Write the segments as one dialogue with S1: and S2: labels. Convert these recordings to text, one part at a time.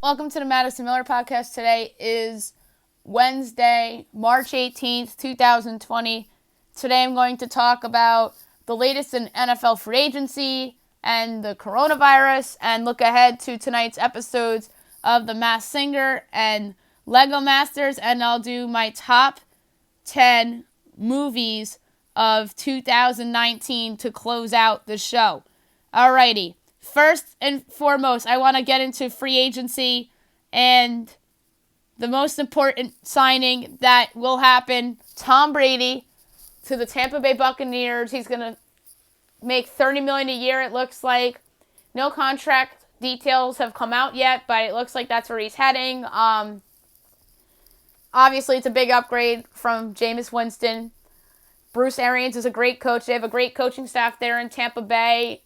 S1: Welcome to the Madison Miller Podcast. Today is Wednesday, March 18th, 2020. Today I'm going to talk about the latest in NFL free agency and the coronavirus and look ahead to tonight's episodes of The Masked Singer and Lego Masters, and I'll do my top 10 movies of 2019 to close out the show. Alrighty. First and foremost, I want to get into free agency and the most important signing that will happen, Tom Brady to the Tampa Bay Buccaneers. He's going to make $30 million a year, it looks like. No contract details have come out yet, but it looks like that's where he's heading. Obviously, it's a big upgrade from Jameis Winston. Bruce Arians is a great coach. They have a great coaching staff there in Tampa Bay.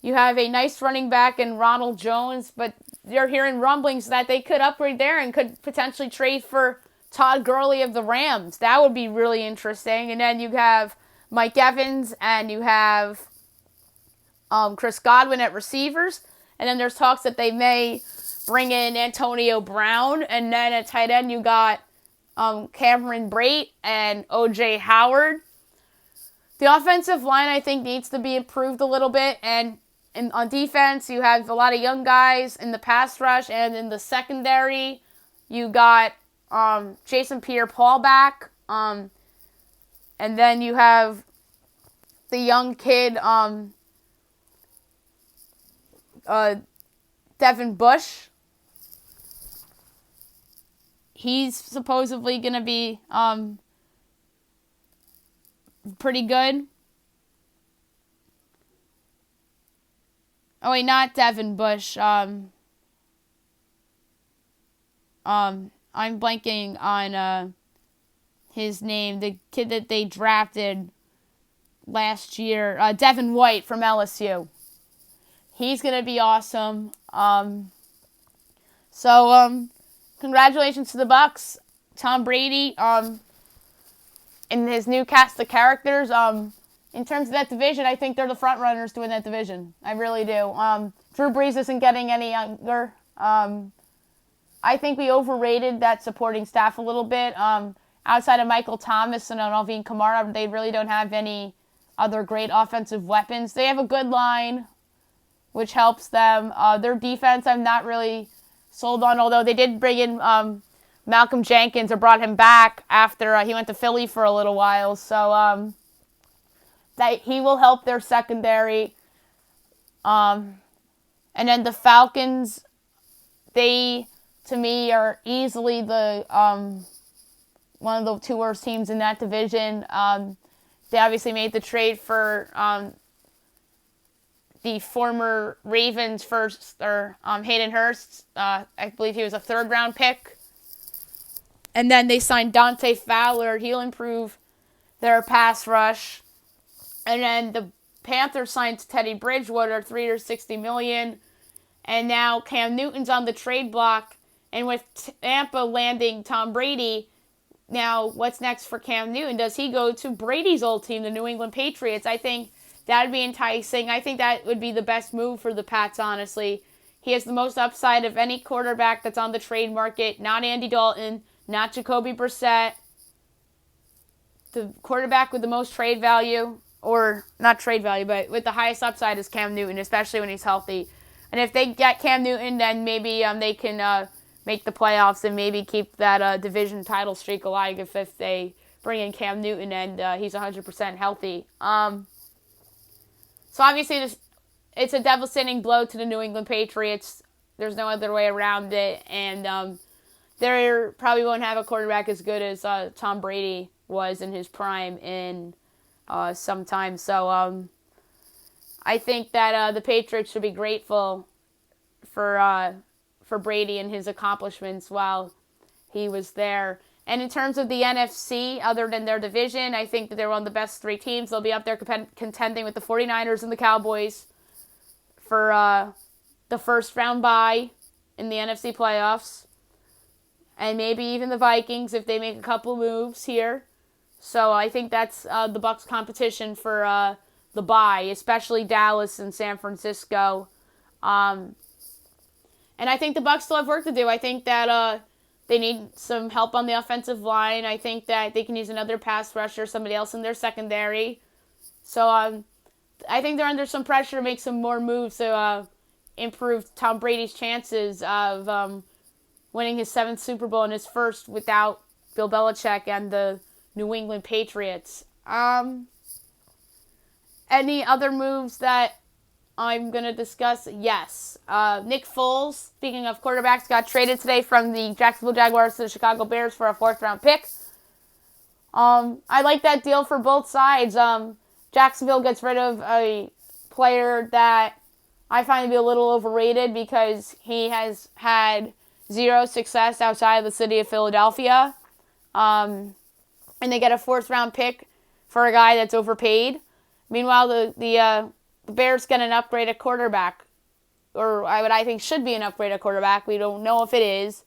S1: You have a nice running back in Ronald Jones, but you're hearing rumblings that they could upgrade there and could potentially trade for Todd Gurley of the Rams. That would be really interesting. And then you have Mike Evans and you have Chris Godwin at receivers. And then there's talks that they may bring in Antonio Brown. And then at tight end you got Cameron Brate and O.J. Howard. The offensive line, I think, needs to be improved a little bit. And on defense, you have a lot of young guys in the pass rush. And in the secondary, you got Jason Pierre-Paul back. And then you have the young kid, Devin Bush. He's supposedly going to be pretty good. Oh wait, not Devin Bush. I'm blanking on his name. The kid that they drafted last year, Devin White from LSU. He's gonna be awesome. So congratulations to the Bucs. Tom Brady. In his new cast of characters. In terms of that division, I think they're the front runners to win that division. I really do. Drew Brees isn't getting any younger. I think we overrated that supporting staff a little bit. Outside of Michael Thomas and Alvin Kamara, they really don't have any other great offensive weapons. They have a good line, which helps them. Their defense, I'm not really sold on, although they did bring in Malcolm Jenkins or brought him back after he went to Philly for a little while. So that he will help their secondary. And then the Falcons, they, to me, are easily the one of the two worst teams in that division. They obviously made the trade for the former Ravens first, or Hayden Hurst. I believe he was a third-round pick. And then they signed Dante Fowler. He'll improve their pass rush. And then the Panthers signed Teddy Bridgewater, $360 million. And now Cam Newton's on the trade block. And with Tampa landing Tom Brady, now what's next for Cam Newton? Does he go to Brady's old team, the New England Patriots? I think that would be enticing. I think that would be the best move for the Pats, honestly. He has the most upside of any quarterback that's on the trade market. Not Andy Dalton, not Jacoby Brissett. The quarterback with the most trade value, or not trade value, but with the highest upside is Cam Newton, especially when he's healthy. And if they get Cam Newton, then maybe they can make the playoffs and maybe keep that division title streak alive if they bring in Cam Newton and he's 100% healthy. So obviously it's a devastating blow to the New England Patriots. There's no other way around it. And they probably won't have a quarterback as good as Tom Brady was in his prime in some time. So I think that the Patriots should be grateful for Brady and his accomplishments while he was there. And in terms of the NFC, other than their division, I think that they're one of the best three teams. They'll be up there contending with the 49ers and the Cowboys for the first round bye in the NFC playoffs. And maybe even the Vikings if they make a couple moves here. So I think that's the Bucs' competition for the bye, especially Dallas and San Francisco. And And I think the Bucs still have work to do. I think that they need some help on the offensive line. I think that they can use another pass rusher, somebody else in their secondary. So I think they're under some pressure to make some more moves to improve Tom Brady's chances of winning his 7th Super Bowl and his first without Bill Belichick and the New England Patriots. Any other moves that I'm going to discuss? Yes. Nick Foles, speaking of quarterbacks, got traded today from the Jacksonville Jaguars to the Chicago Bears for a 4th-round pick. I like that deal for both sides. Jacksonville gets rid of a player that I find to be a little overrated because he has had 0 success outside of the city of Philadelphia. And they get a 4th-round pick for a guy that's overpaid. Meanwhile, the Bears get an upgraded quarterback, or what I think should be an upgraded quarterback. We don't know if it is,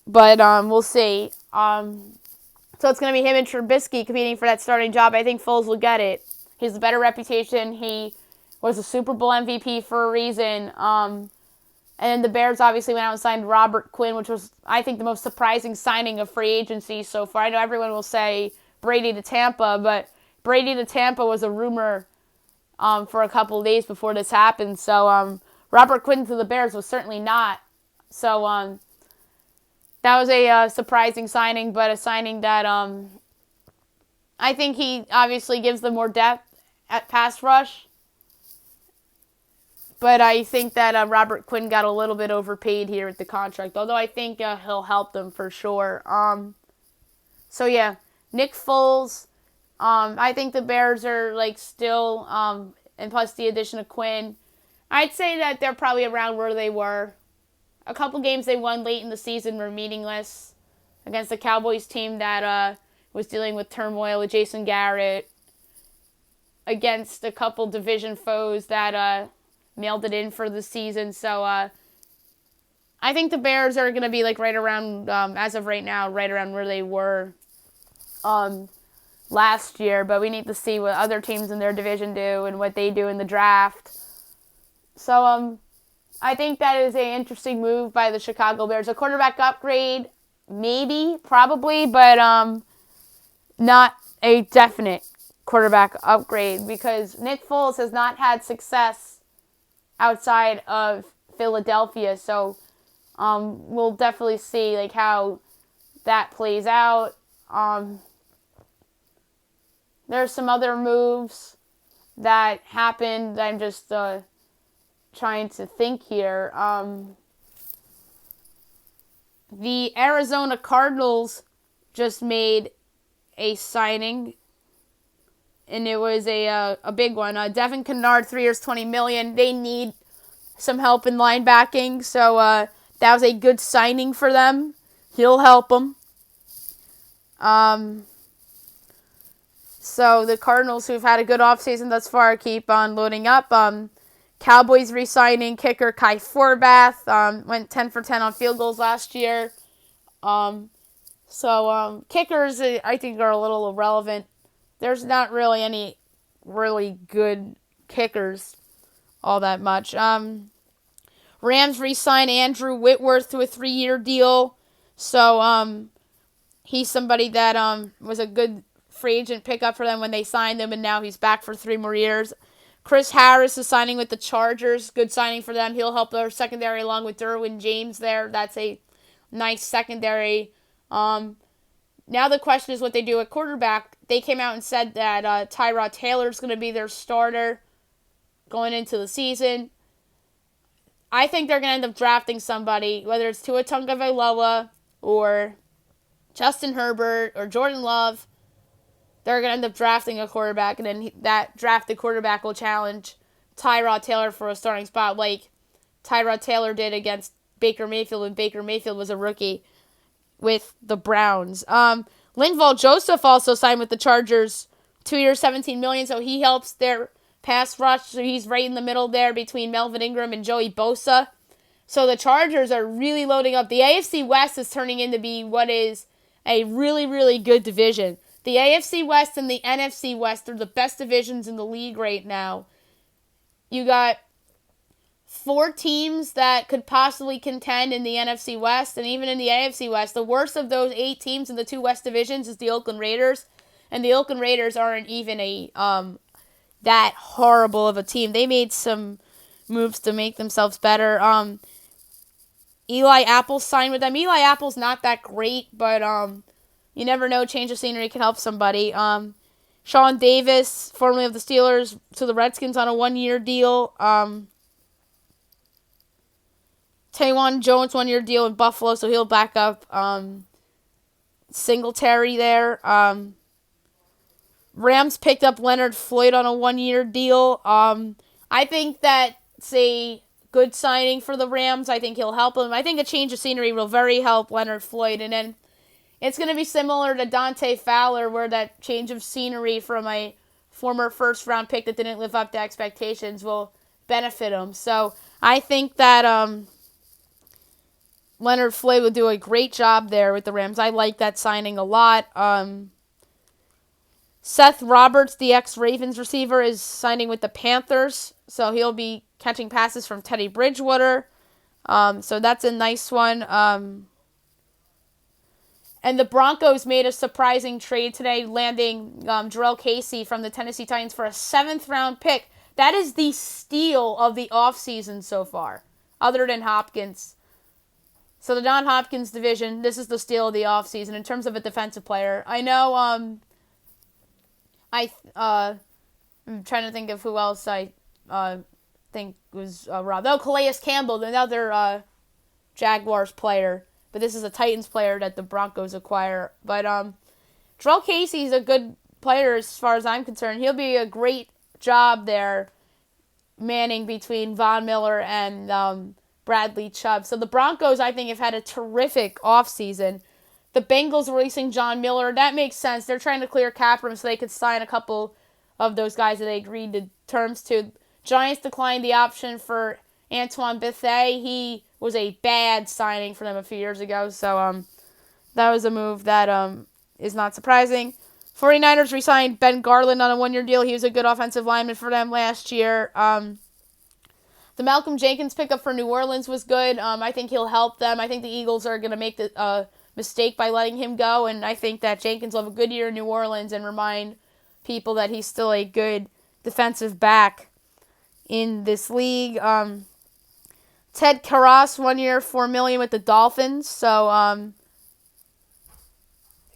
S1: but we'll see. So it's going to be him and Trubisky competing for that starting job. I think Foles will get it. He has a better reputation. He was a Super Bowl MVP for a reason. And then the Bears obviously went out and signed Robert Quinn, which was, I think, the most surprising signing of free agency so far. I know everyone will say Brady to Tampa, but Brady to Tampa was a rumor for a couple of days before this happened. So Robert Quinn to the Bears was certainly not. So that was a surprising signing, but a signing that I think he obviously gives them more depth at pass rush. But I think that Robert Quinn got a little bit overpaid here with the contract, although I think he'll help them for sure. So yeah, Nick Foles. I think the Bears are still, and plus the addition of Quinn, I'd say that they're probably around where they were. A couple games they won late in the season were meaningless against the Cowboys team that was dealing with turmoil with Jason Garrett, against a couple division foes that mailed it in for the season. So I think the Bears are going to be right around, as of right now, right around where they were last year. But we need to see what other teams in their division do and what they do in the draft. So I think that is an interesting move by the Chicago Bears. A quarterback upgrade, maybe, probably, but not a definite quarterback upgrade because Nick Foles has not had success outside of Philadelphia. So we'll definitely see how that plays out. There's some other moves that happened. I'm just trying to think here. The Arizona Cardinals just made a signing, and it was a big one. Devin Kennard, 3 years, $20 million. They need some help in linebacking, so that was a good signing for them. He'll help them. So the Cardinals, who've had a good offseason thus far, keep on loading up. Cowboys re-signing kicker Kai Forbath. Went 10 for 10 on field goals last year. So kickers, I think, are a little irrelevant. There's not really any really good kickers all that much. Rams re-signed Andrew Whitworth to a 3-year deal. So he's somebody that was a good free agent pickup for them when they signed him, and now he's back for 3 more years. Chris Harris is signing with the Chargers. Good signing for them. He'll help their secondary along with Derwin James there. That's a nice secondary. Now the question is what they do at quarterback. They came out and said that Tyrod Taylor is going to be their starter going into the season. I think they're going to end up drafting somebody, whether it's Tua Tagovailoa or Justin Herbert or Jordan Love. They're going to end up drafting a quarterback, and then that drafted quarterback will challenge Tyrod Taylor for a starting spot like Tyrod Taylor did against Baker Mayfield when Baker Mayfield was a rookie with the Browns. Linval Joseph also signed with the Chargers, 2 years, $17 million, so he helps their pass rush. So he's right in the middle there between Melvin Ingram and Joey Bosa. So the Chargers are really loading up. The AFC West is turning into be what is a really, really good division. The AFC West and the NFC West are the best divisions in the league right now. You got 4 teams that could possibly contend in the NFC West and even in the AFC West. The worst of those 8 teams in the 2 West divisions is the Oakland Raiders, and the Oakland Raiders aren't even a that horrible of a team. They made some moves to make themselves better. Eli Apple signed with them. Eli Apple's not that great, but you never know. Change of scenery can help somebody. Sean Davis, formerly of the Steelers, to the Redskins on a 1-year deal. Taewon Jones, 1-year deal in Buffalo, so he'll back up Singletary there. Rams picked up Leonard Floyd on a 1-year deal. I think that's a good signing for the Rams. I think he'll help them. I think a change of scenery will very help Leonard Floyd. And then it's going to be similar to Dante Fowler, where that change of scenery from a former first-round pick that didn't live up to expectations will benefit him. So I think that Leonard Floyd will do a great job there with the Rams. I like that signing a lot. Seth Roberts, the ex-Ravens receiver, is signing with the Panthers, so he'll be catching passes from Teddy Bridgewater. So that's a nice one. And the Broncos made a surprising trade today, landing Jarrell Casey from the Tennessee Titans for a 7th-round pick. That is the steal of the offseason so far, other than Hopkins. So the non-Hopkins division, this is the steal of the offseason in terms of a defensive player. I know I'm trying to think of who else I think was robbed. Oh, Calais Campbell, another Jaguars player. But this is a Titans player that the Broncos acquire. But Jarrell Casey's a good player as far as I'm concerned. He'll be a great job there manning between Von Miller and Bradley Chubb. So the Broncos, I think, have had a terrific offseason. The Bengals releasing John Miller, that makes sense. They're trying to clear cap room so they could sign a couple of those guys that they agreed to terms to. Giants declined the option for Antoine Bethea. He was a bad signing for them a few years ago, so that was a move that is not surprising. 49ers re-signed Ben Garland on a 1-year deal. He was a good offensive lineman for them last year. The Malcolm Jenkins pickup for New Orleans was good. I think he'll help them. I think the Eagles are going to make the mistake by letting him go, and I think that Jenkins will have a good year in New Orleans and remind people that he's still a good defensive back in this league. Ted Karras, 1 year, $4 million with the Dolphins. So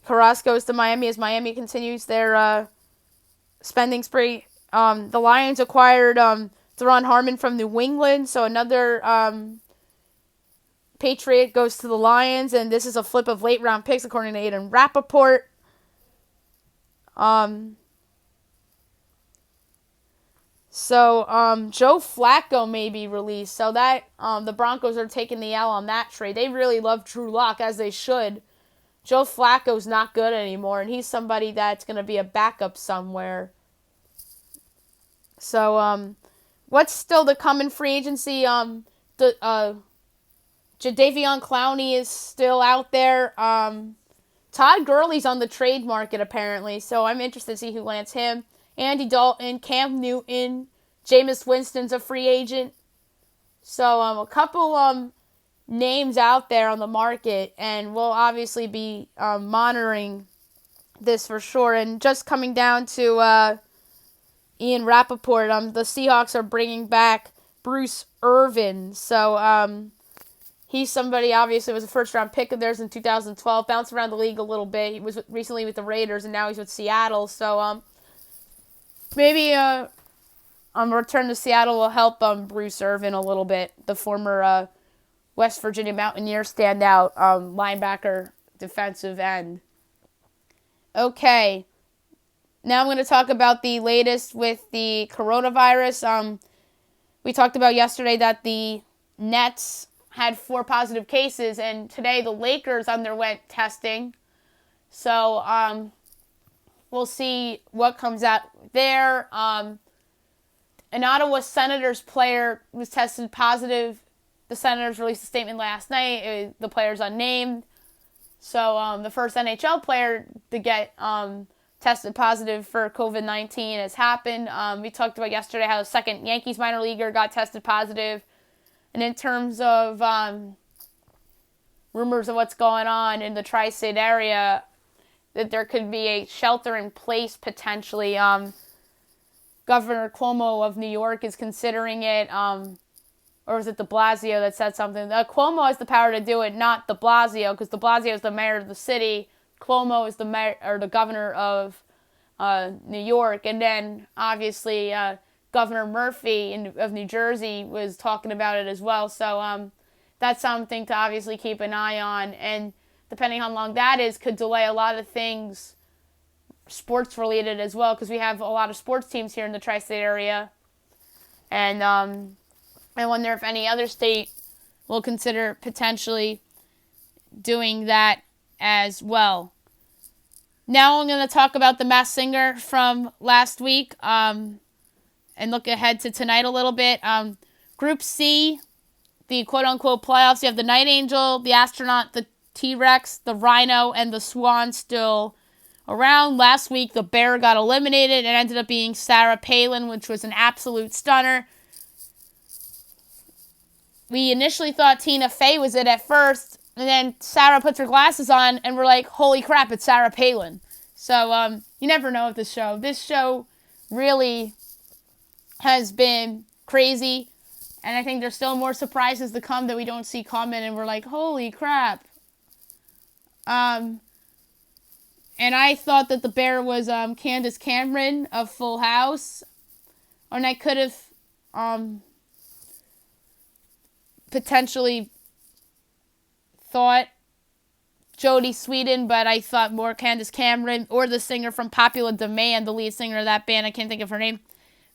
S1: Karras goes to Miami as Miami continues their spending spree. The Lions acquired Theron Harmon from New England, so another Patriot goes to the Lions, and this is a flip of late-round picks, according to Aiden Rappaport. So Joe Flacco may be released, so that the Broncos are taking the L on that trade. They really love Drew Lock, as they should. Joe Flacco's not good anymore, and he's somebody that's going to be a backup somewhere. So what's still to come in free agency? Jadeveon Clowney is still out there. Todd Gurley's on the trade market, apparently, so I'm interested to see who lands him. Andy Dalton, Cam Newton, Jameis Winston's a free agent. So a couple names out there on the market, and we'll obviously be monitoring this for sure. And just coming down to Ian Rappaport, the Seahawks are bringing back Bruce Irvin. So he's somebody, obviously, was a first-round pick of theirs in 2012, bounced around the league a little bit. He was recently with the Raiders, and now he's with Seattle. So maybe a return to Seattle will help Bruce Irvin a little bit, the former West Virginia Mountaineer standout linebacker, defensive end. Okay, now I'm going to talk about the latest with the coronavirus. We talked about yesterday that the Nets had 4 positive cases, and today the Lakers underwent testing. So we'll see what comes out there. An Ottawa Senators player was tested positive. The Senators released a statement last night. The player's unnamed. So the first NHL player to get tested positive for COVID-19 has happened. We talked about yesterday how the second Yankees minor leaguer got tested positive. And in terms of rumors of what's going on in the tri-state area, that there could be a shelter in place potentially. Governor Cuomo of New York is considering it, or was it de Blasio that said something? Cuomo has the power to do it, not de Blasio, because de Blasio is the mayor of the city. Cuomo is the mayor or the governor of New York, and then obviously Governor Murphy of New Jersey was talking about it as well. So that's something to obviously keep an eye on, and depending on how long that is, could delay a lot of things sports related as well, because we have a lot of sports teams here in the tri-state area, and I wonder if any other state will consider potentially doing that as well. Now I'm going to talk about the Masked Singer from last week, and look ahead to tonight a little bit. Group C, the quote-unquote playoffs, you have the Night Angel, the Astronaut, the T-Rex, the Rhino, and the Swan still around. Last week, the Bear got eliminated. It ended up being Sarah Palin, which was an absolute stunner. We initially thought Tina Fey was it at first, and then Sarah puts her glasses on, and we're like, holy crap, it's Sarah Palin. So, you never know with this show. This show really has been crazy, and I think there's still more surprises to come that we don't see coming, and we're like, holy crap. And I thought that the Bear was Candace Cameron of Full House, and I could have potentially thought Jodie Sweetin, but I thought more Candace Cameron, or the singer from Popular Demand, the lead singer of that band. I can't think of her name.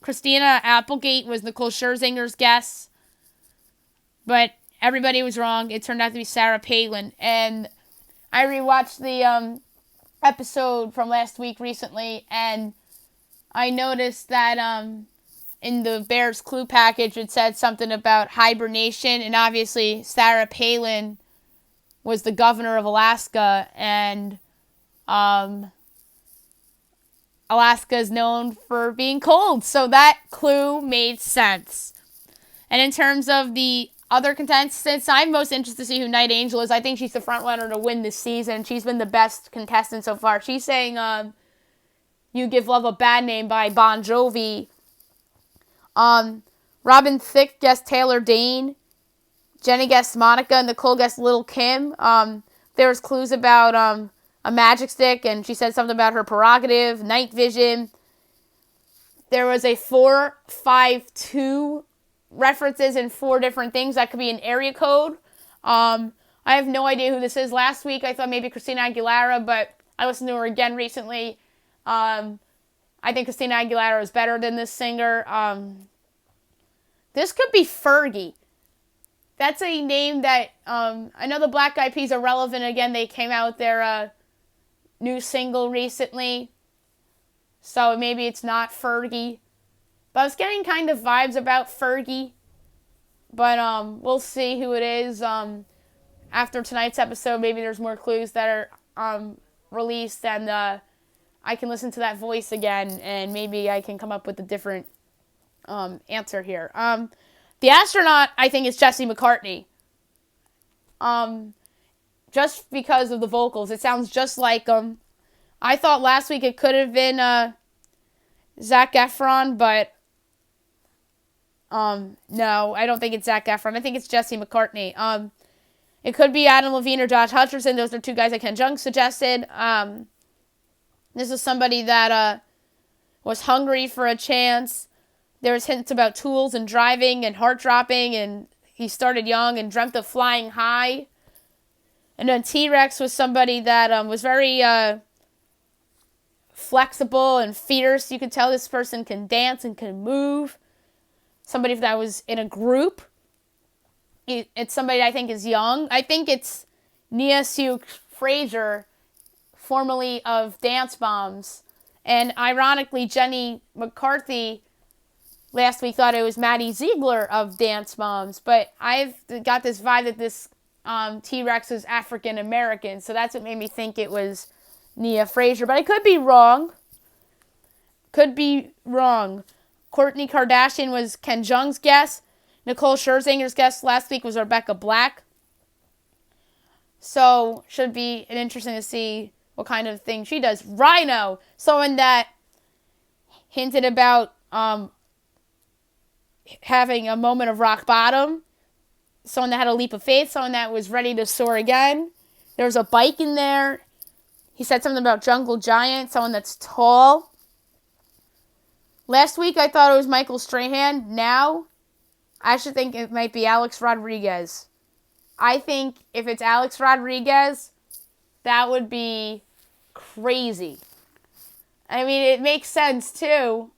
S1: Christina Applegate was Nicole Scherzinger's guess, but everybody was wrong. It turned out to be Sarah Palin, and I rewatched the episode from last week recently, and I noticed that in the Bears clue package it said something about hibernation, and obviously Sarah Palin was the governor of Alaska, and Alaska is known for being cold, so that clue made sense. And in terms of the other contestants, I'm most interested to see who Night Angel is. I think she's the front runner to win this season. She's been the best contestant so far. She's saying You Give Love a Bad Name by Bon Jovi. Robin Thicke guessed Taylor Dane. Jenny guessed Monica. Nicole guessed Lil' Kim. There was clues about a magic stick, and she said something about her prerogative, night vision. There was a 452 references in 4 different things. That could be an area code. I have no idea who this is. Last week I thought maybe Christina Aguilera, but I listened to her again recently. I think Christina Aguilera is better than this singer. This could be Fergie. That's a name that, I know the Black Eyed Peas are relevant again. They came out with their new single recently. So maybe it's not Fergie. But I was getting kind of vibes about Fergie. But we'll see who it is. After tonight's episode, maybe there's more clues that are released, and I can listen to that voice again, and maybe I can come up with a different answer here. The Astronaut, I think, is Jesse McCartney. Just because of the vocals. It sounds just like him. I thought last week it could have been Zac Efron, but no, I don't think it's Zac Efron. I think it's Jesse McCartney. It could be Adam Levine or Josh Hutcherson. Those are 2 guys that Ken Jung suggested. This is somebody that was hungry for a chance. There was hints about tools and driving and heart dropping, and he started young and dreamt of flying high. And then T-Rex was somebody that was very flexible and fierce. You could tell this person can dance and can move. Somebody that was in a group. It's somebody I think is young. I think it's Nia Sue Frazier, formerly of Dance Moms. And ironically, Jenny McCarthy last week thought it was Maddie Ziegler of Dance Moms. But I've got this vibe that this T-Rex is African American. So that's what made me think it was Nia Frazier. But I could be wrong. Kourtney Kardashian was Ken Jung's guess. Nicole Scherzinger's guest last week was Rebecca Black. So, should be interesting to see what kind of thing she does. Rhino, someone that hinted about having a moment of rock bottom. Someone that had a leap of faith. Someone that was ready to soar again. There was a bike in there. He said something about Jungle Giant, someone that's tall. Last week I thought it was Michael Strahan. Now, I should think it might be Alex Rodriguez. I think if it's Alex Rodriguez, that would be crazy. I mean, it makes sense, too.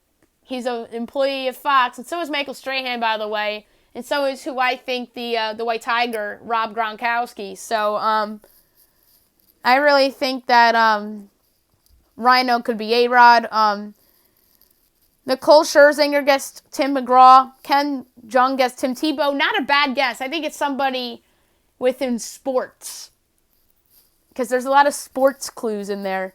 S1: He's an employee of Fox, and so is Michael Strahan, by the way. And so is who I think the White Tiger, Rob Gronkowski. So, I really think that Rhino could be A-Rod. Nicole Scherzinger gets Tim McGraw. Ken Jeong gets Tim Tebow. Not a bad guess. I think it's somebody within sports, because there's a lot of sports clues in there.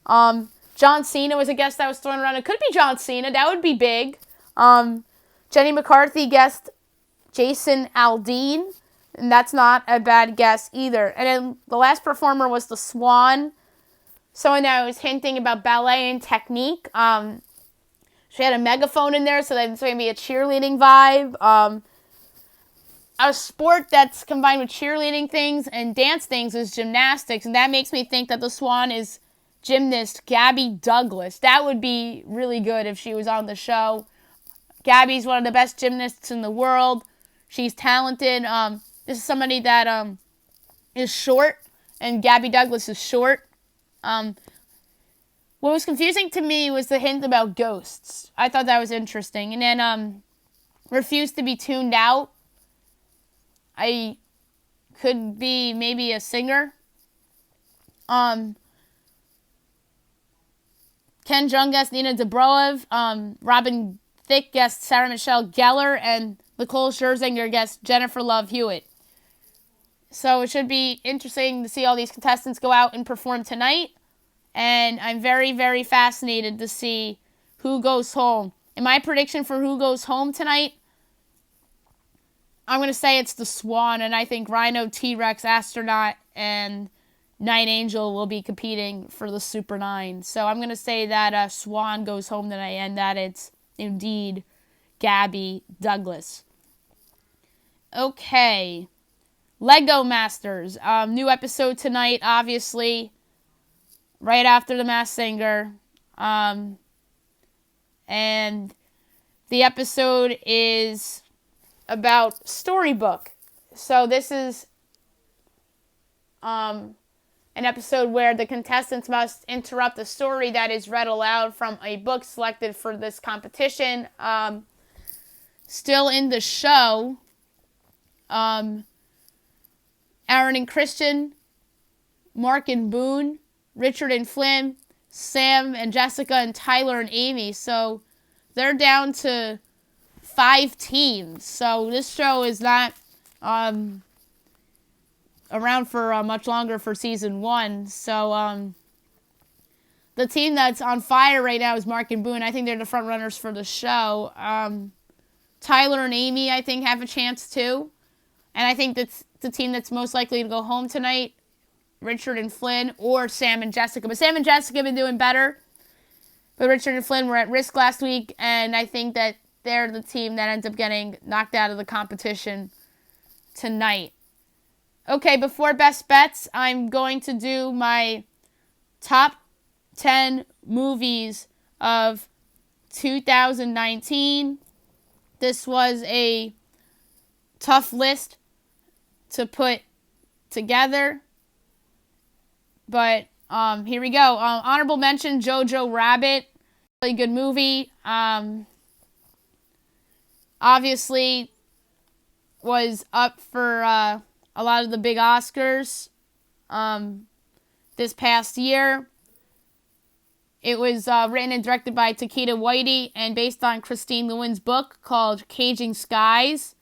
S1: John Cena was a guest that was thrown around. It could be John Cena. That would be big. Jenny McCarthy guessed Jason Aldean, and that's not a bad guess either. And then the last performer was the Swan, someone that was hinting about ballet and technique. She had a megaphone in there, so that's going to be a cheerleading vibe. A sport that's combined with cheerleading things and dance things is gymnastics, and that makes me think that the Swan is gymnast Gabby Douglas. That would be really good if she was on the show. Gabby's one of the best gymnasts in the world. She's talented. This is somebody that is short, and Gabby Douglas is short. What was confusing to me was the hint about ghosts. I thought that was interesting. And then Refuse to Be Tuned Out. I could be maybe a singer. Ken Jeong guessed Nina Dobrev. Robin Thicke guessed Sarah Michelle Gellar. And Nicole Scherzinger guessed Jennifer Love Hewitt. So it should be interesting to see all these contestants go out and perform tonight. And I'm very, very fascinated to see who goes home. And my prediction for who goes home tonight, I'm going to say it's the Swan. And I think Rhino, T-Rex, Astronaut, and Night Angel will be competing for the Super 9. So I'm going to say that Swan goes home tonight and that it's indeed Gabby Douglas. Okay. Lego Masters. New episode tonight, obviously. Right after The Masked Singer. And the episode is about Storybook. So this is an episode where the contestants must interrupt a story that is read aloud from a book selected for this competition. Still in the show, Aaron and Christian, Mark and Boone, Richard and Flynn, Sam and Jessica, and Tyler and Amy. So they're down to 5 teams. So this show is not around for much longer for season 1. So the team that's on fire right now is Mark and Boone. I think they're the front runners for the show. Tyler and Amy, I think, have a chance too. And I think that's the team that's most likely to go home tonight. Richard and Flynn, or Sam and Jessica. But Sam and Jessica have been doing better. But Richard and Flynn were at risk last week, and I think that they're the team that ends up getting knocked out of the competition tonight. Okay, before Best Bets, I'm going to do my top 10 movies of 2019. This was a tough list to put together. But here we go. Honorable mention, Jojo Rabbit. Really good movie. Obviously was up for a lot of the big Oscars this past year. It was written and directed by Taika Waititi and based on Christine Lewin's book called Caging Skies.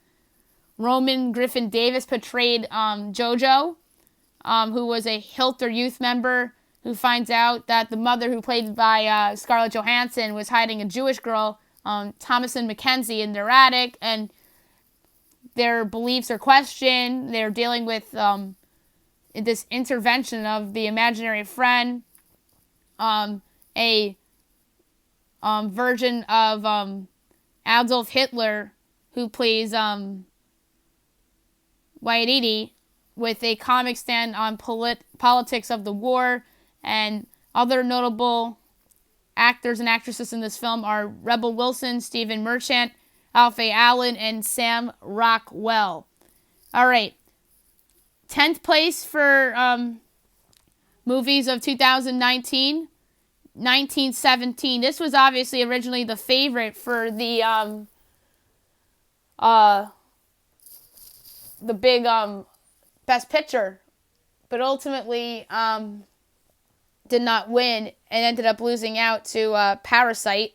S1: Roman Griffin Davis portrayed Jojo, who was a Hilter youth member who finds out that the mother, who played by Scarlett Johansson, was hiding a Jewish girl, Thomasin McKenzie, in their attic. And their beliefs are questioned. They're dealing with this intervention of the imaginary friend, a version of Adolf Hitler, who plays Waititi, with a comic stand on politics of the war. And other notable actors and actresses in this film are Rebel Wilson, Stephen Merchant, Alfie Allen, and Sam Rockwell. All right. 10th place for movies of 2019, 1917. This was obviously originally the favorite for the big Best Picture, but ultimately did not win and ended up losing out to Parasite.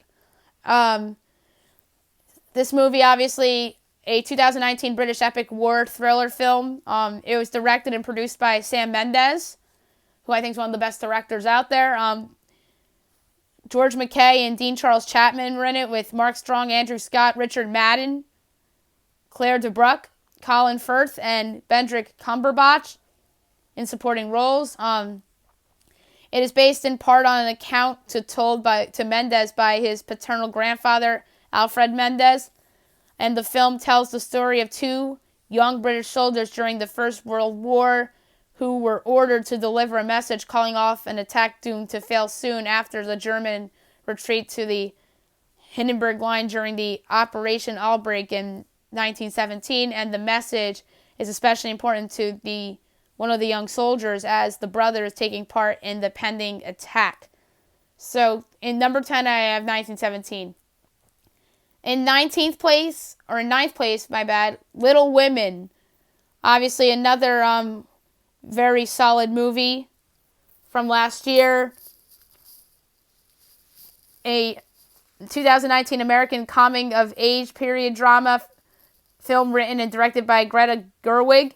S1: This movie, obviously, a 2019 British epic war thriller film. It was directed and produced by Sam Mendes, who I think is one of the best directors out there. George McKay and Dean Charles Chapman were in it, with Mark Strong, Andrew Scott, Richard Madden, Claire DeBruck, Colin Firth, and Benedict Cumberbatch in supporting roles. It is based in part on an account told to Mendes by his paternal grandfather, Alfred Mendes, and the film tells the story of two young British soldiers during the First World War who were ordered to deliver a message calling off an attack doomed to fail soon after the German retreat to the Hindenburg Line during the Operation Albrecht in 1917, and the message is especially important to one of the young soldiers, as the brother is taking part in the pending attack. So in number 10, I have 1917. In 19th place, or in 9th place, my bad, Little Women. Obviously another very solid movie from last year. A 2019 American coming-of-age period drama film written and directed by Greta Gerwig.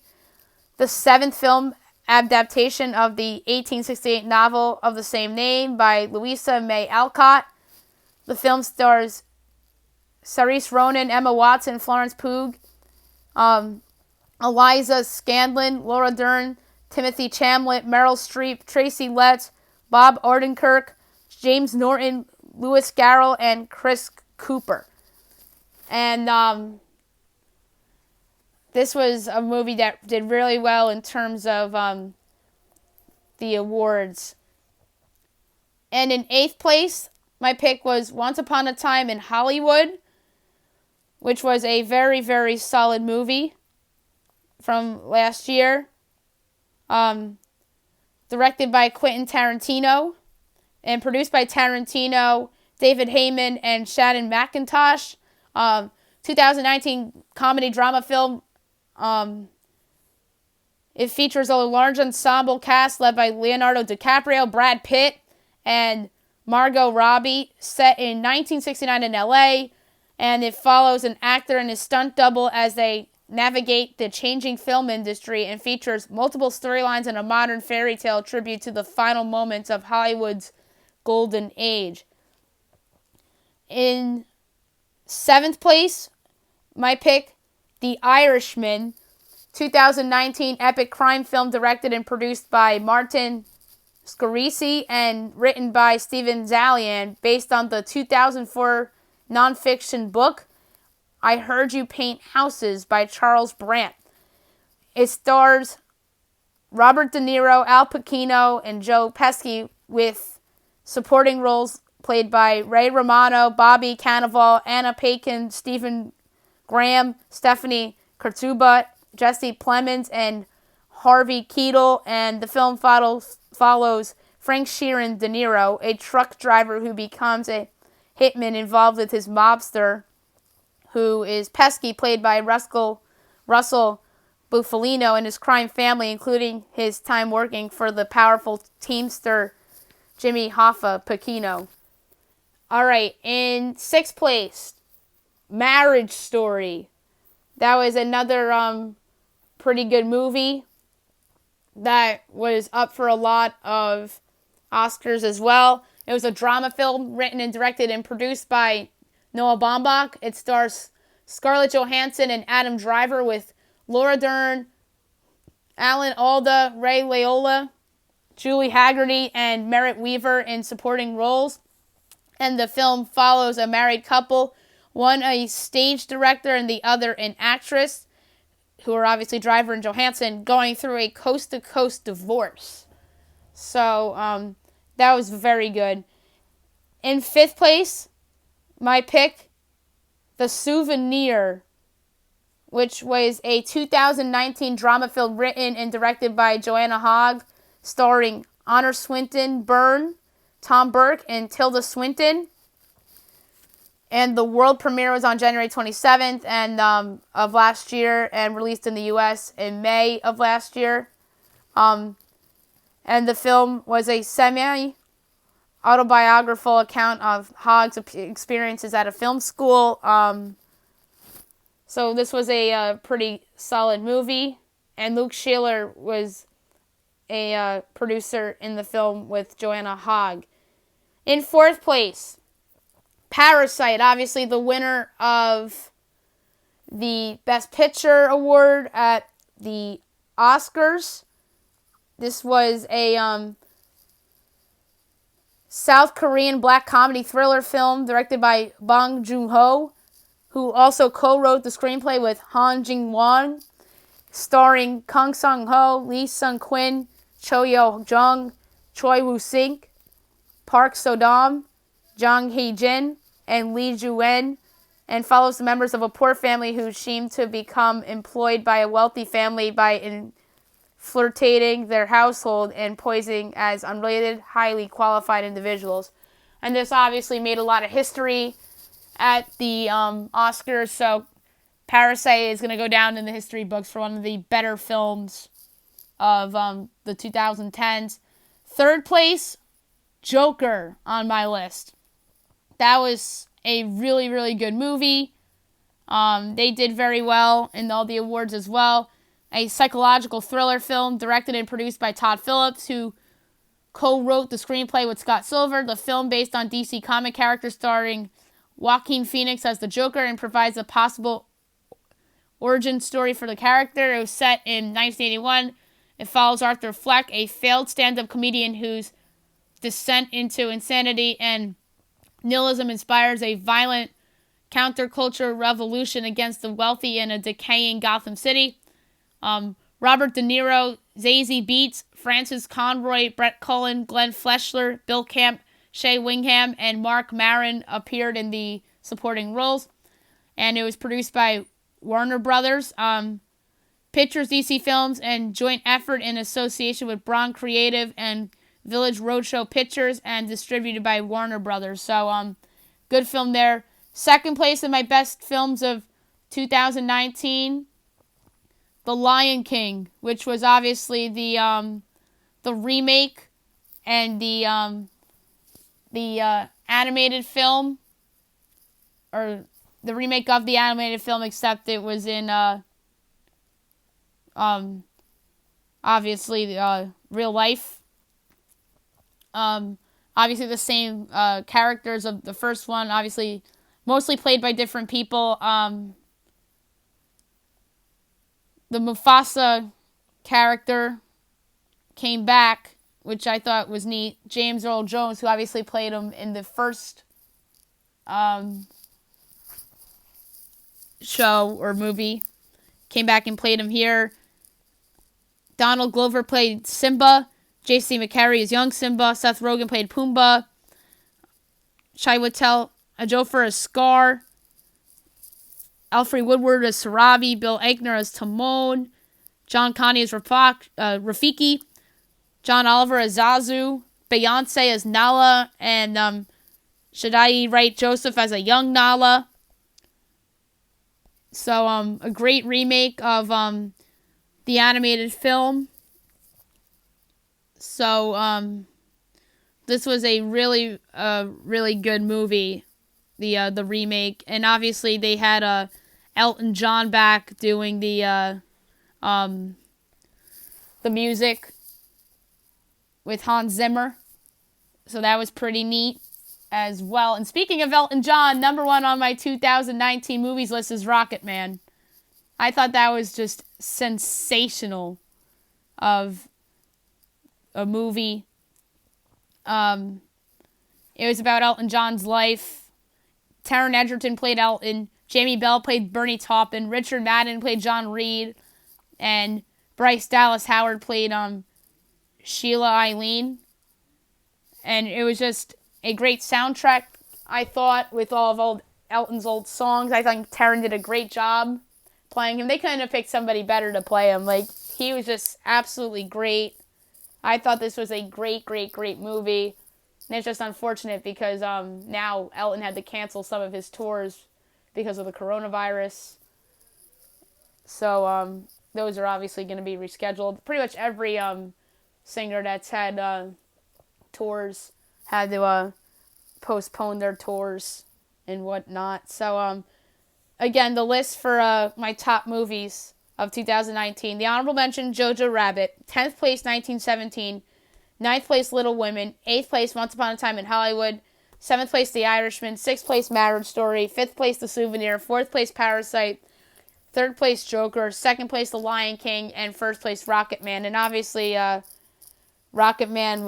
S1: The 7th film adaptation of the 1868 novel of the same name by Louisa May Alcott. The film stars Saoirse Ronan, Emma Watson, Florence Pugh, Eliza Scanlon, Laura Dern, Timothy Chalamet, Meryl Streep, Tracy Letts, Bob Odenkirk, James Norton, Lewis Carroll, and Chris Cooper. And this was a movie that did really well in terms of the awards. And in 8th place, my pick was Once Upon a Time in Hollywood, which was a very, very solid movie from last year. Directed by Quentin Tarantino and produced by Tarantino, David Heyman, and Shannon McIntosh. 2019 comedy drama film. It features a large ensemble cast led by Leonardo DiCaprio, Brad Pitt, and Margot Robbie, set in 1969 in LA, and it follows an actor and his stunt double as they navigate the changing film industry, and features multiple storylines and a modern fairy tale tribute to the final moments of Hollywood's golden age. In 7th place, my pick, The Irishman, 2019 epic crime film directed and produced by Martin Scorsese and written by Steven Zaillian, based on the 2004 nonfiction book I Heard You Paint Houses by Charles Brandt. It stars Robert De Niro, Al Pacino, and Joe Pesci, with supporting roles played by Ray Romano, Bobby Cannavale, Anna Paquin, Stephen Graham, Stephanie Kurtzuba, Jesse Plemons, and Harvey Keitel. And the film follows Frank Sheeran De Niro, a truck driver who becomes a hitman involved with his mobster, who is Pesci, played by Russell Bufalino, and his crime family, including his time working for the powerful teamster Jimmy Hoffa Pacino. All right, in 6th place, Marriage Story. That was another pretty good movie that was up for a lot of Oscars as well. It was a drama film written and directed and produced by Noah Baumbach. It stars Scarlett Johansson and Adam Driver, with Laura Dern, Alan Alda, Ray Liotta, Julie Haggerty, and Merritt Weaver in supporting roles. And the film follows a married couple, one a stage director and the other an actress, who are obviously Driver and Johansson, going through a coast-to-coast divorce. So that was very good. In fifth place, my pick, The Souvenir, which was a 2019 drama film written and directed by Joanna Hogg, starring Honor Swinton Byrne, Tom Burke, and Tilda Swinton. And the world premiere was on January 27th of last year, and released in the U.S. in May of last year. And the film was a semi-autobiographical account of Hogg's experiences at a film school. So this was a pretty solid movie. And Luke Sheeler was a producer in the film with Joanna Hogg. In fourth place, Parasite, obviously the winner of the Best Picture award at the Oscars. This was a South Korean black comedy thriller film directed by Bong Joon-ho, who also co-wrote the screenplay with Han Jing-won, starring Kang Sung-ho, Lee Sung-kwin, Cho Yo-jung, Choi Woo-sik, Park So-dam, Jang Hee-jin, and Lee Ju-en, and follows the members of a poor family who seem to become employed by a wealthy family by infiltrating their household and posing as unrelated, highly qualified individuals. And this obviously made a lot of history at the Oscars, so Parasite is going to go down in the history books for one of the better films of the 2010s. Third place, Joker on my list. That was a really, really good movie. They did very well in all the awards as well. A psychological thriller film directed and produced by Todd Phillips, who co-wrote the screenplay with Scott Silver. The film, based on DC comic characters, starring Joaquin Phoenix as the Joker, and provides a possible origin story for the character. It was set in 1981. It follows Arthur Fleck, a failed stand-up comedian whose descent into insanity and nihilism inspires a violent counterculture revolution against the wealthy in a decaying Gotham City. Robert De Niro, Zazie Beetz, Francis Conroy, Brett Cullen, Glenn Fleshler, Bill Camp, Shea Wingham, and Mark Maron appeared in the supporting roles. And it was produced by Warner Brothers, Pictures DC Films, and joint effort in association with Braun Creative and Village Roadshow Pictures, and distributed by Warner Brothers. So, good film there. Second place in my best films of 2019, The Lion King, which was obviously the remake and the animated film, or the remake of the animated film, except it was in obviously real life. Obviously the same characters of the first one, obviously mostly played by different people. The Mufasa character came back, which I thought was neat. James Earl Jones, who obviously played him in the first show or movie, came back and played him here. Donald Glover played Simba. J.C. McCarry is young Simba. Seth Rogen played Pumbaa. Chiwetel Ejiofor as Scar. Alfred Woodward as Sarabi. Bill Eichner as Timon. John Connie as Rafiki. John Oliver as Zazu. Beyonce as Nala. And Shadai Wright Joseph as a young Nala. So a great remake of the animated film. So, this was a really good movie, the remake, and obviously they had Elton John back doing the music with Hans Zimmer, so that was pretty neat. as well. And speaking of Elton John, number one on my 2019 movies list is Rocketman. I thought that was just sensational of a movie. It was about Elton John's life. Taron Egerton played Elton. Jamie Bell played Bernie Taupin. Richard Madden played John Reed. And Bryce Dallas Howard played Sheila Eileen. And it was just a great soundtrack, I thought, with all of Elton's old songs. I think Taron did a great job playing him. They couldn't have picked somebody better to play him. Like, he was just absolutely great. I thought this was a great, great, great movie. And it's just unfortunate because now Elton had to cancel some of his tours because of the coronavirus. So those are obviously going to be rescheduled. Pretty much every singer that's had tours had to postpone their tours and whatnot. So again, the list for my top movies of 2019. The honorable mention, Jojo Rabbit. 10th place, 1917. 9th place, Little Women. 8th place, Once Upon a Time in Hollywood. 7th place, The Irishman. 6th place, Marriage Story. 5th place, The Souvenir. 4th place, Parasite. 3rd place, Joker. 2nd place, The Lion King. And 1st place, Rocketman. And obviously, Rocketman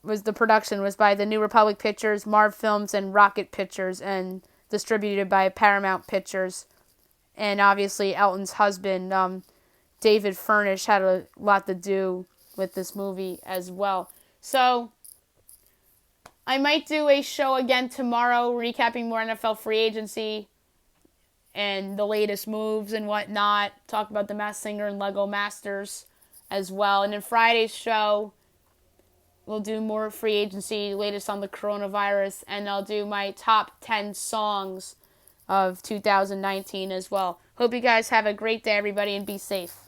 S1: was the production was by the New Republic Pictures, Marv Films, and Rocket Pictures, and distributed by Paramount Pictures. And obviously, Elton's husband, David Furnish, had a lot to do with this movie as well. So, I might do a show again tomorrow, recapping more NFL free agency and the latest moves and whatnot. Talk about the Masked Singer and Lego Masters as well. And in Friday's show, we'll do more free agency, latest on the coronavirus, and I'll do my top 10 songs of 2019 as well. Hope you guys have a great day, everybody, and be safe.